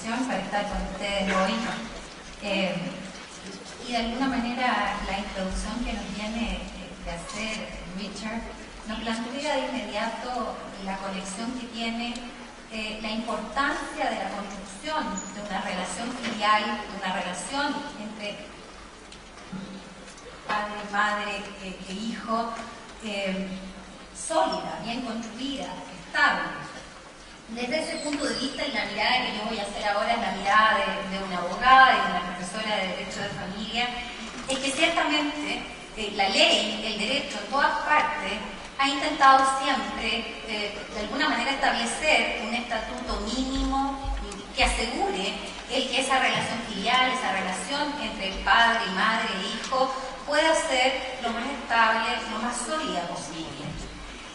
invitación para estar con ustedes hoy. Y de alguna manera la introducción que nos viene de hacer Richard nos plantea de inmediato la conexión que tiene la importancia de la construcción de una relación filial, de una relación entre padre, madre e hijo, sólida, bien construida, estable. Desde ese punto de vista, y la mirada que yo voy a hacer ahora es la mirada de una abogada y de una profesora de Derecho de Familia, es que ciertamente la ley, el derecho en todas partes, ha intentado siempre, de alguna manera, establecer un estatuto mínimo que asegure que esa relación filial, esa relación entre padre y madre e hijo, pueda ser lo más estable, lo más sólida posible.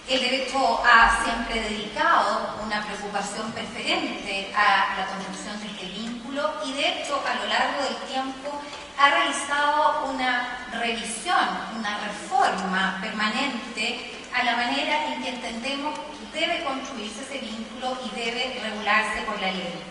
El derecho ha siempre dedicado una preocupación preferente a la construcción de este vínculo y, de hecho, a lo largo del tiempo ha realizado una revisión, una reforma permanente a la manera en que entendemos que debe construirse ese vínculo y debe regularse por la ley.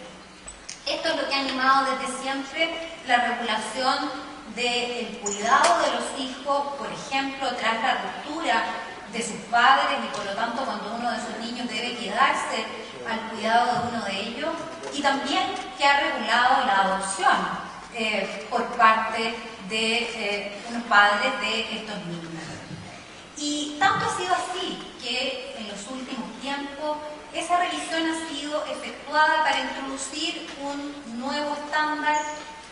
Esto es lo que ha animado desde siempre la regulación del cuidado de los hijos, por ejemplo, tras la ruptura de sus padres, y por lo tanto cuando uno de sus niños debe quedarse al cuidado de uno de ellos, y también que ha regulado la adopción por parte de unos padres de estos niños. Y tanto ha sido así que en los últimos tiempos esa revisión ha sido efectuada para introducir un nuevo estándar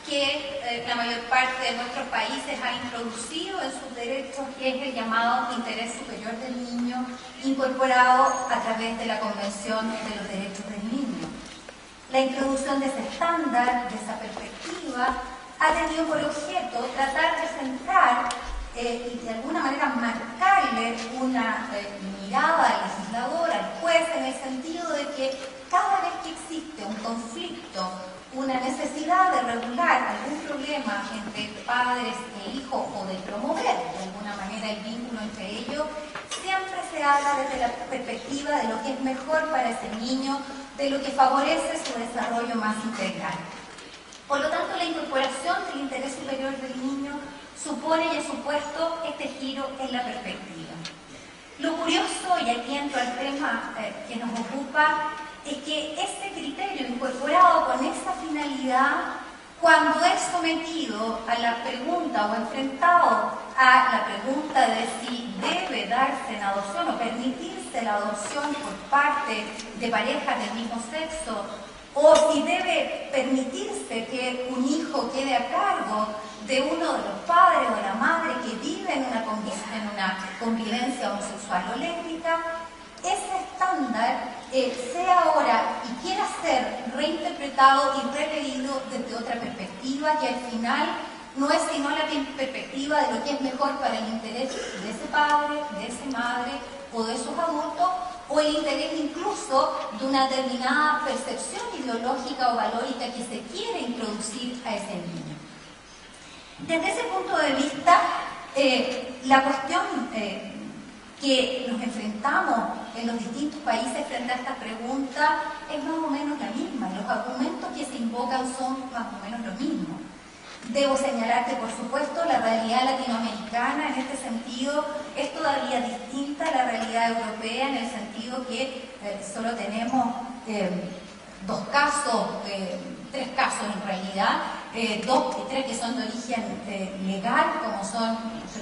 que la mayor parte de nuestros países ha introducido en sus derechos, que es el llamado interés superior del niño, incorporado a través de la Convención de los Derechos del Niño. La introducción de ese estándar, de esa perspectiva, ha tenido por objeto tratar de centrar y de alguna manera marcarle una mirada al legislador, al juez, en el sentido de que cada vez que existe un conflicto, una necesidad de regular algún problema entre padres e hijos o de promover de alguna manera el vínculo entre ellos, siempre se habla desde la perspectiva de lo que es mejor para ese niño, de lo que favorece su desarrollo más integral. Por lo tanto, la incorporación del interés superior del niño supone y ha supuesto este giro en la perspectiva. Lo curioso, y aquí entro al tema que nos ocupa, es que ese criterio incorporado con esa finalidad, cuando es sometido a la pregunta o enfrentado a la pregunta de si debe darse en adopción o permitirse la adopción por parte de parejas del mismo sexo, o si debe permitirse que un hijo quede a cargo de uno de los padres o de la madre que vive en una convivencia homosexual o lésbica, ese estándar sea ahora y quiera ser reinterpretado y releído desde otra perspectiva, que al final no es sino la perspectiva de lo que es mejor para el interés de ese padre, de esa madre o de esos adultos, o el interés incluso de una determinada percepción ideológica o valórica que se quiere introducir a ese niño. Desde ese punto de vista, la cuestión que nos enfrentamos en los distintos países frente a esta pregunta es más o menos la misma. Los argumentos que se invocan son más o menos los mismos. Debo señalar que, por supuesto, la realidad latinoamericana en este sentido es todavía distinta a la realidad europea, en el sentido que solo tenemos tres casos en realidad, dos y tres que son de origen legal, como son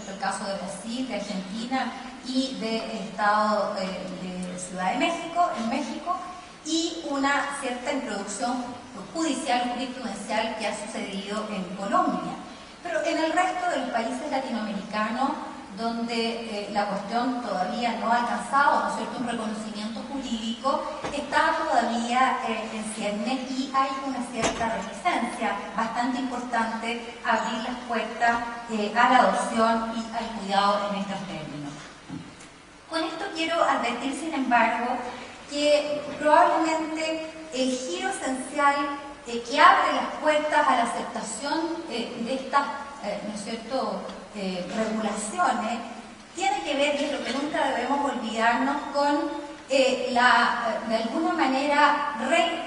el caso de Brasil, de Argentina y del Estado de Ciudad de México, en México, y una cierta introducción judicial o jurisprudencial que ha sucedido en Colombia. Pero en el resto de los países latinoamericanos, donde la cuestión todavía no ha alcanzado, ¿no es cierto?, un reconocimiento jurídico, está todavía en ciernes y hay una cierta resistencia bastante importante a abrir las puertas a la adopción y al cuidado en estos términos. Con esto quiero advertir, sin embargo, que probablemente el giro esencial que abre las puertas a la aceptación de estas, ¿no es cierto?, regulaciones, tiene que ver, y es lo que nunca debemos olvidarnos, con de alguna manera,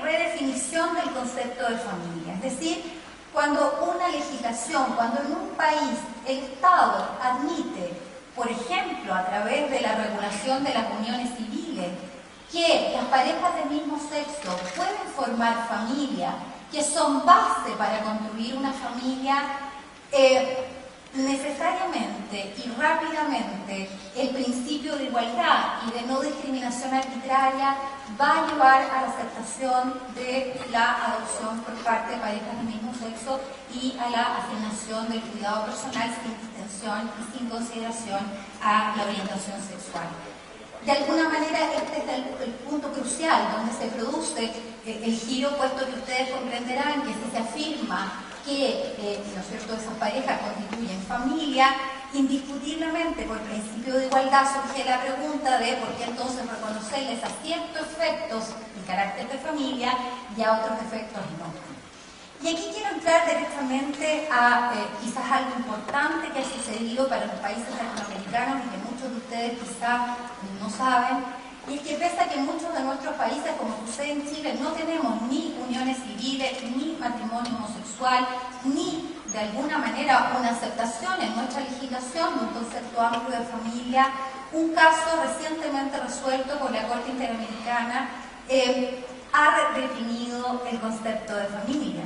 redefinición del concepto de familia. Es decir, cuando una legislación, cuando en un país el Estado admite, por ejemplo, a través de la regulación de las uniones civiles, que las parejas del mismo sexo pueden formar familia, que son base para construir una familia, necesariamente y rápidamente el principio de igualdad y de no discriminación arbitraria va a llevar a la aceptación de la adopción por parte de parejas del mismo sexo y a la asignación del cuidado personal sin distinción y sin consideración a la orientación sexual. De alguna manera este es el punto crucial donde se produce el giro, puesto que ustedes comprenderán que si se afirma que ¿no es cierto?, esas parejas constituyen familia, indiscutiblemente por principio de igualdad surge la pregunta de por qué entonces reconocerles a ciertos efectos el carácter de familia y a otros efectos no. Y aquí quiero entrar directamente a quizás algo importante que ha sucedido para los países latinoamericanos y que muchos de ustedes quizás no saben, y es que pese a que muchos de nuestros países, como sucede en Chile, no tenemos ni uniones civiles, ni matrimonio homosexual, ni de alguna manera una aceptación en nuestra legislación de un concepto amplio de familia, un caso recientemente resuelto por la Corte Interamericana ha redefinido el concepto de familia.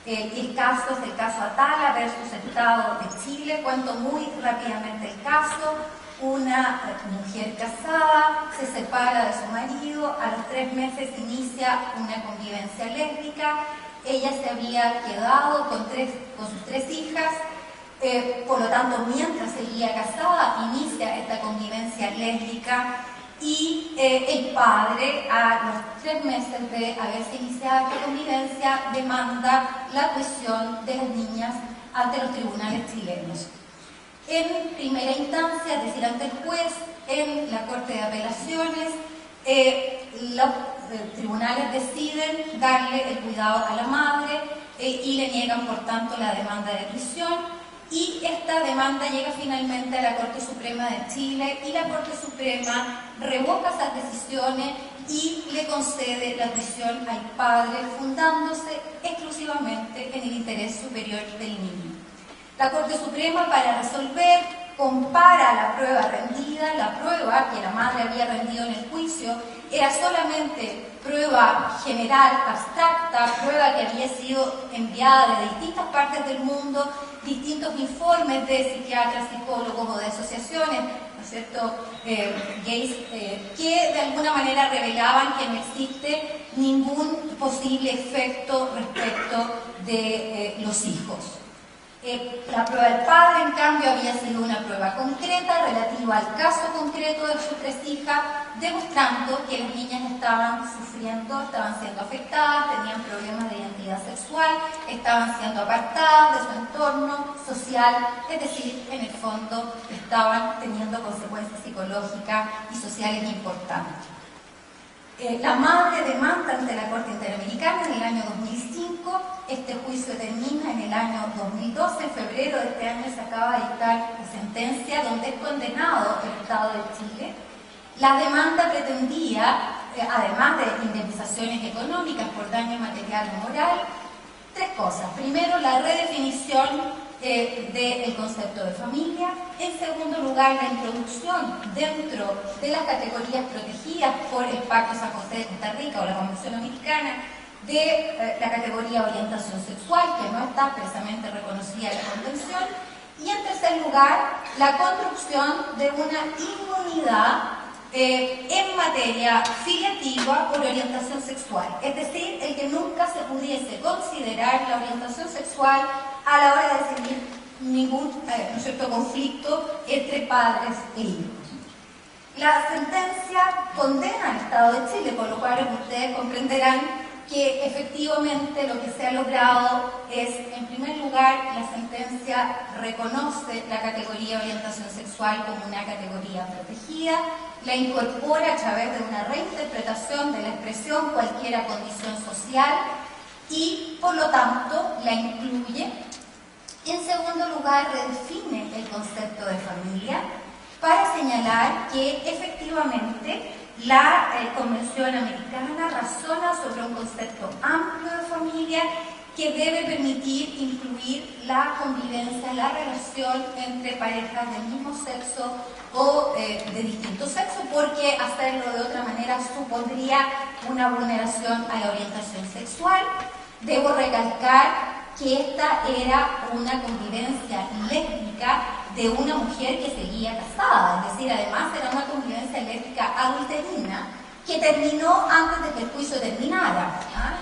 El caso es el caso Atala versus Estado de Chile. Cuento muy rápidamente el caso. Una mujer casada se separa de su marido, a los 3 meses inicia una convivencia lésbica. Ella se había quedado con sus 3 hijas, por lo tanto, mientras seguía casada, inicia esta convivencia lésbica y el padre, a los 3 meses de haberse iniciado esta convivencia, demanda la prisión de las niñas ante los tribunales chilenos. En primera instancia, es decir, ante el juez, en la Corte de Apelaciones, los tribunales deciden darle el cuidado a la madre y le niegan, por tanto, la demanda de prisión. Y esta demanda llega finalmente a la Corte Suprema de Chile y la Corte Suprema revoca esas decisiones y le concede la prisión al padre, fundándose exclusivamente en el interés superior del niño. La Corte Suprema, para resolver, compara la prueba rendida, la prueba que la madre había rendido en el juicio era solamente prueba general, abstracta, prueba que había sido enviada de distintas partes del mundo, distintos informes de psiquiatras, psicólogos o de asociaciones, ¿no es cierto?, gays, que de alguna manera revelaban que no existe ningún posible efecto respecto de los hijos. La prueba del padre, en cambio, había sido una prueba concreta relativa al caso concreto de sus 3 hijas, demostrando que las niñas estaban sufriendo, estaban siendo afectadas, tenían problemas de identidad sexual, estaban siendo apartadas de su entorno social, es decir, en el fondo estaban teniendo consecuencias psicológicas y sociales importantes. La madre demanda ante la Corte Interamericana en el año 2005, este juicio termina en el año 2012, en febrero de este año se acaba de dictar la sentencia donde es condenado el Estado de Chile. La demanda pretendía, además de indemnizaciones económicas por daño material o moral, 3 cosas. Primero, la redefinición del concepto de familia. En segundo lugar, la introducción dentro de las categorías protegidas por el Pacto San José de Costa Rica o la Convención Americana de la categoría orientación sexual, que no está expresamente reconocida en la Convención. Y en tercer lugar, la construcción de una inmunidad en materia filiativa por orientación sexual, es decir, el que nunca se pudiese considerar la orientación sexual a la hora de decidir ningún ¿no es cierto?, conflicto entre padres e hijos. La sentencia condena al Estado de Chile, por lo cual ustedes comprenderán que efectivamente lo que se ha logrado es, en primer lugar, la sentencia reconoce la categoría orientación sexual como una categoría protegida, la incorpora a través de una reinterpretación de la expresión cualquiera condición social y, por lo tanto, la incluye. En segundo lugar, redefine el concepto de familia para señalar que efectivamente La Convención Americana razona sobre un concepto amplio de familia que debe permitir incluir la convivencia, la relación entre parejas del mismo sexo o de distinto sexo, porque hacerlo de otra manera supondría una vulneración a la orientación sexual. Debo recalcar que esta era una convivencia lésbica de una mujer que seguía casada, es decir, además era una convivencia lésbica adulterina que terminó antes de que el juicio terminara,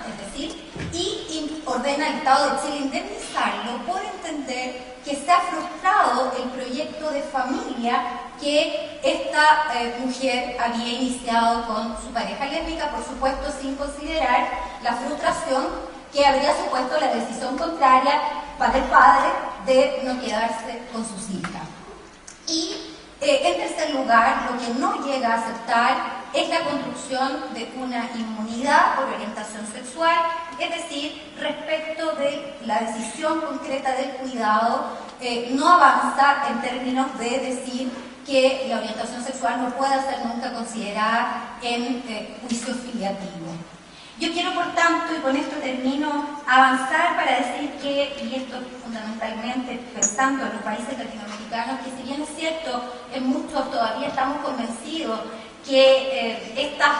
es decir, y ordena al Estado de Chile indemnizarlo por entender que se ha frustrado el proyecto de familia que esta mujer había iniciado con su pareja lésbica, por supuesto sin considerar la frustración que habría supuesto la decisión contraria para el padre de no quedarse con sus hijas. Y en tercer lugar, lo que no llega a aceptar es la construcción de una inmunidad por orientación sexual, es decir, respecto de la decisión concreta del cuidado, no avanza en términos de decir que la orientación sexual no pueda ser nunca considerada en juicio filiativo. Yo quiero, por tanto, y con esto termino, avanzar para decir que, y esto fundamentalmente pensando en los países latinoamericanos, que si bien es cierto, en muchos todavía estamos convencidos que estas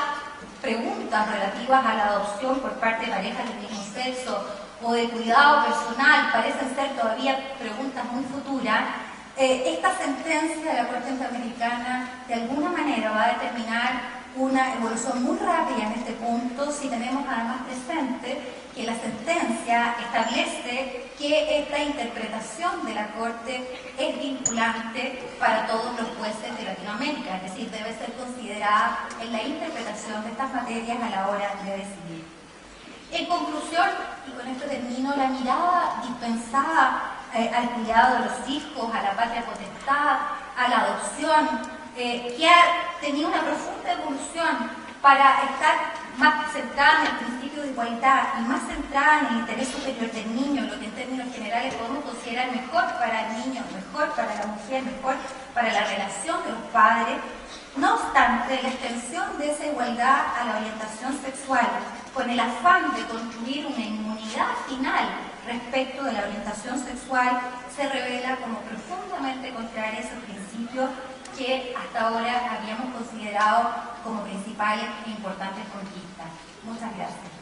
preguntas relativas a la adopción por parte de parejas del mismo sexo o de cuidado personal parecen ser todavía preguntas muy futuras, esta sentencia de la Corte Interamericana de alguna manera va a determinar una evolución muy rápida en este punto si tenemos además presente que la sentencia establece que esta interpretación de la Corte es vinculante para todos los jueces de Latinoamérica, es decir, debe ser considerada en la interpretación de estas materias a la hora de decidir. En conclusión, y con esto termino, la mirada dispensada al cuidado de los hijos, a la patria potestad, a la adopción, que ha tenido una profunda evolución para estar más centrada en el principio de igualdad y más centrada en el interés superior del niño, lo que en términos generales podemos considerar mejor para el niño, mejor para la mujer, mejor para la relación de los padres. No obstante, la extensión de esa igualdad a la orientación sexual, con el afán de construir una inmunidad final respecto de la orientación sexual, se revela como profundamente contraria a esos principios que hasta ahora habíamos considerado como principales e importantes conquistas. Muchas gracias.